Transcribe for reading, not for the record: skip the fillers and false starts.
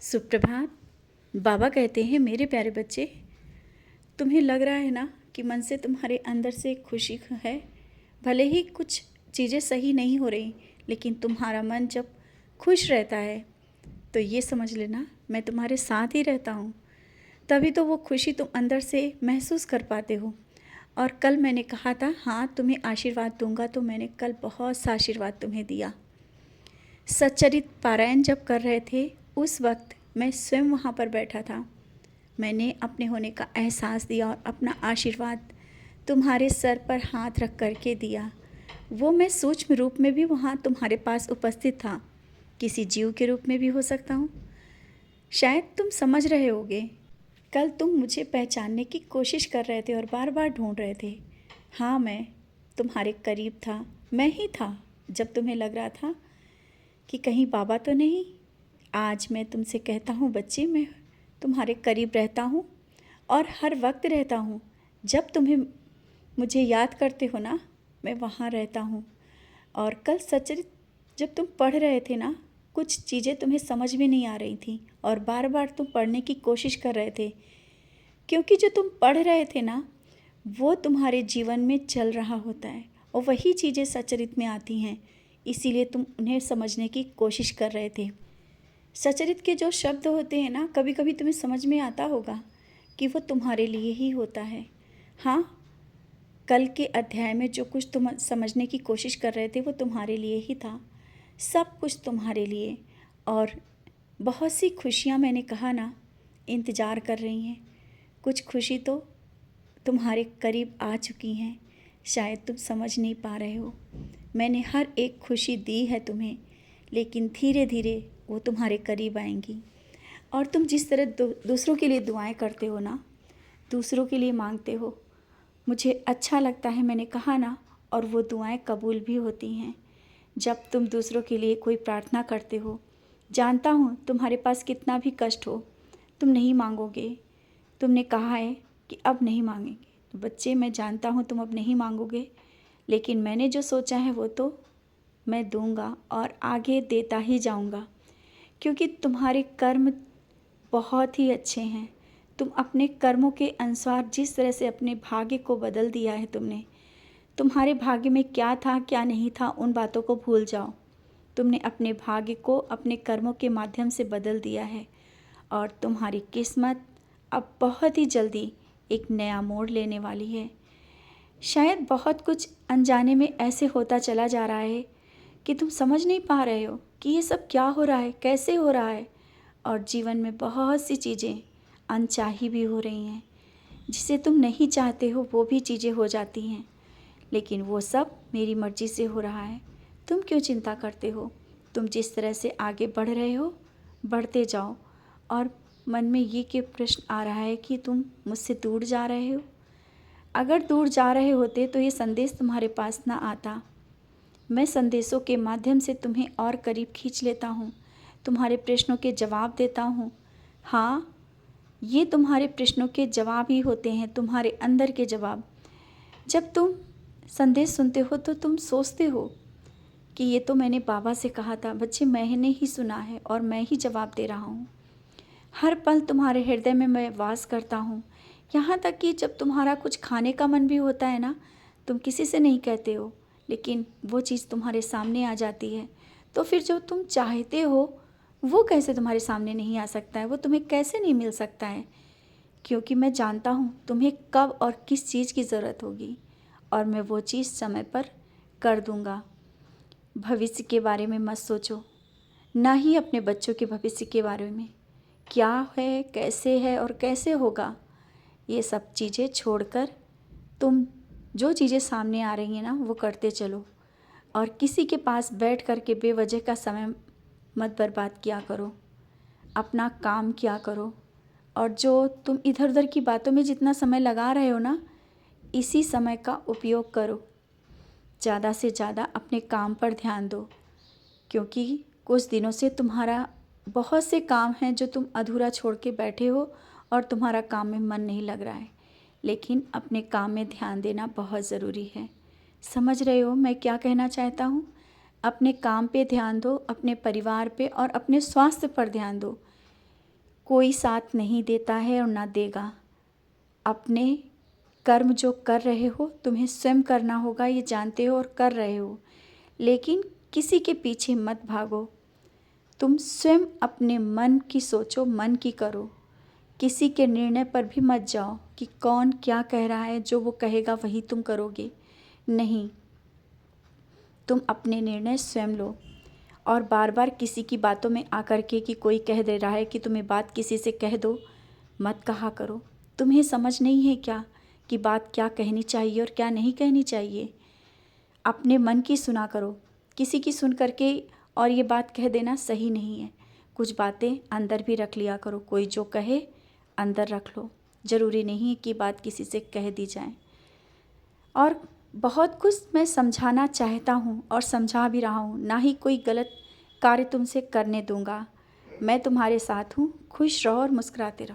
सुप्रभात। बाबा कहते हैं, मेरे प्यारे बच्चे, तुम्हें लग रहा है ना कि मन से तुम्हारे अंदर से खुशी है। भले ही कुछ चीज़ें सही नहीं हो रही, लेकिन तुम्हारा मन जब खुश रहता है तो ये समझ लेना मैं तुम्हारे साथ ही रहता हूँ। तभी तो वो खुशी तुम अंदर से महसूस कर पाते हो। और कल मैंने कहा था हाँ तुम्हें आशीर्वाद दूंगा, तो मैंने कल बहुत सा आशीर्वाद तुम्हें दिया। सच्चरित पारायण जब कर रहे थे उस वक्त मैं स्वयं वहाँ पर बैठा था। मैंने अपने होने का एहसास दिया और अपना आशीर्वाद तुम्हारे सर पर हाथ रख कर के दिया। वो मैं सूक्ष्म रूप में भी वहाँ तुम्हारे पास उपस्थित था, किसी जीव के रूप में भी हो सकता हूँ। शायद तुम समझ रहे होगे, कल तुम मुझे पहचानने की कोशिश कर रहे थे और बार बार ढूंढ रहे थे। हाँ, मैं तुम्हारे करीब था, मैं ही था। जब तुम्हें लग रहा था कि कहीं बाबा तो नहीं, आज मैं तुमसे कहता हूँ बच्चे, मैं तुम्हारे करीब रहता हूँ और हर वक्त रहता हूँ। जब तुम्हें मुझे याद करते हो ना, मैं वहाँ रहता हूँ। और कल सचरित जब तुम पढ़ रहे थे ना, कुछ चीज़ें तुम्हें समझ में नहीं आ रही थी और बार बार तुम पढ़ने की कोशिश कर रहे थे, क्योंकि जो तुम पढ़ रहे थे ना वो तुम्हारे जीवन में चल रहा होता है और वही चीज़ें सचरित में आती हैं, इसीलिए तुम उन्हें समझने की कोशिश कर रहे थे। सचरित के जो शब्द होते हैं ना, कभी कभी तुम्हें समझ में आता होगा कि वो तुम्हारे लिए ही होता है। हाँ, कल के अध्याय में जो कुछ तुम समझने की कोशिश कर रहे थे वो तुम्हारे लिए ही था, सब कुछ तुम्हारे लिए। और बहुत सी खुशियाँ, मैंने कहा ना, इंतज़ार कर रही हैं। कुछ खुशी तो तुम्हारे करीब आ चुकी हैं, शायद तुम समझ नहीं पा रहे हो। मैंने हर एक खुशी दी है तुम्हें, लेकिन धीरे धीरे वो तुम्हारे करीब आएंगी। और तुम जिस तरह दूसरों के लिए दुआएं करते हो ना, दूसरों के लिए मांगते हो, मुझे अच्छा लगता है, मैंने कहा ना, और वो दुआएं कबूल भी होती हैं। जब तुम दूसरों के लिए कोई प्रार्थना करते हो, जानता हूँ तुम्हारे पास कितना भी कष्ट हो, तुम नहीं मांगोगे। तुमने कहा है कि अब नहीं मांगेंगे, तो बच्चे मैं जानता हूँ तुम अब नहीं मांगोगे, लेकिन मैंने जो सोचा है वो तो मैं दूंगा और आगे देता ही जाऊंगा, क्योंकि तुम्हारे कर्म बहुत ही अच्छे हैं। तुम अपने कर्मों के अनुसार जिस तरह से अपने भाग्य को बदल दिया है तुमने, तुम्हारे भाग्य में क्या था क्या नहीं था उन बातों को भूल जाओ। तुमने अपने भाग्य को अपने कर्मों के माध्यम से बदल दिया है और तुम्हारी किस्मत अब बहुत ही जल्दी एक नया मोड़ लेने वाली है। शायद बहुत कुछ अनजाने में ऐसे होता चला जा रहा है कि तुम समझ नहीं पा रहे हो कि ये सब क्या हो रहा है, कैसे हो रहा है। और जीवन में बहुत सी चीज़ें अनचाही भी हो रही हैं, जिसे तुम नहीं चाहते हो वो भी चीज़ें हो जाती हैं, लेकिन वो सब मेरी मर्ज़ी से हो रहा है। तुम क्यों चिंता करते हो? तुम जिस तरह से आगे बढ़ रहे हो, बढ़ते जाओ। और मन में ये कि प्रश्न आ रहा है कि तुम मुझसे दूर जा रहे हो। अगर दूर जा रहे होते तो ये संदेश तुम्हारे पास ना आता। मैं संदेशों के माध्यम से तुम्हें और करीब खींच लेता हूँ, तुम्हारे प्रश्नों के जवाब देता हूँ। हाँ, ये तुम्हारे प्रश्नों के जवाब ही होते हैं, तुम्हारे अंदर के जवाब। जब तुम संदेश सुनते हो तो तुम सोचते हो कि ये तो मैंने बाबा से कहा था। बच्चे, मैंने ही सुना है और मैं ही जवाब दे रहा हूँ। हर पल तुम्हारे हृदय में मैं वास करता हूँ। यहाँ तक कि जब तुम्हारा कुछ खाने का मन भी होता है ना, तुम किसी से नहीं कहते हो, लेकिन वो चीज़ तुम्हारे सामने आ जाती है। तो फिर जो तुम चाहते हो वो कैसे तुम्हारे सामने नहीं आ सकता है, वो तुम्हें कैसे नहीं मिल सकता है? क्योंकि मैं जानता हूँ तुम्हें कब और किस चीज़ की ज़रूरत होगी, और मैं वो चीज़ समय पर कर दूँगा। भविष्य के बारे में मत सोचो, ना ही अपने बच्चों के भविष्य के बारे में, क्या है, कैसे है और कैसे होगा। ये सब चीज़ें छोड़कर तुम जो चीज़ें सामने आ रही हैं ना वो करते चलो, और किसी के पास बैठ कर के बेवजह का समय मत बर्बाद किया करो। अपना काम किया करो, और जो तुम इधर उधर की बातों में जितना समय लगा रहे हो ना, इसी समय का उपयोग करो। ज़्यादा से ज़्यादा अपने काम पर ध्यान दो, क्योंकि कुछ दिनों से तुम्हारा बहुत से काम हैं जो तुम अधूरा छोड़ के बैठे हो और तुम्हारा काम में मन नहीं लग रहा है। लेकिन अपने काम में ध्यान देना बहुत ज़रूरी है। समझ रहे हो मैं क्या कहना चाहता हूँ? अपने काम पे ध्यान दो, अपने परिवार पे और अपने स्वास्थ्य पर ध्यान दो। कोई साथ नहीं देता है और ना देगा। अपने कर्म जो कर रहे हो तुम्हें स्वयं करना होगा, ये जानते हो और कर रहे हो, लेकिन किसी के पीछे मत भागो। तुम स्वयं अपने मन की सोचो, मन की करो। किसी के निर्णय पर भी मत जाओ कि कौन क्या कह रहा है, जो वो कहेगा वही तुम करोगे। नहीं, तुम अपने निर्णय स्वयं लो। और बार बार किसी की बातों में आकर के कि कोई कह दे रहा है कि तुम्हें बात किसी से कह दो, मत कहा करो। तुम्हें समझ नहीं है क्या कि बात क्या कहनी चाहिए और क्या नहीं कहनी चाहिए। अपने मन की सुना करो। किसी की सुन करके और ये बात कह देना सही नहीं है। कुछ बातें अंदर भी रख लिया करो। कोई जो कहे अंदर रख लो। ज़रूरी नहीं है कि बात किसी से कह दी जाए। और बहुत कुछ मैं समझाना चाहता हूँ और समझा भी रहा हूँ। ना ही कोई गलत कार्य तुमसे करने दूँगा। मैं तुम्हारे साथ हूँ। खुश रहो और मुस्कुराते रहो।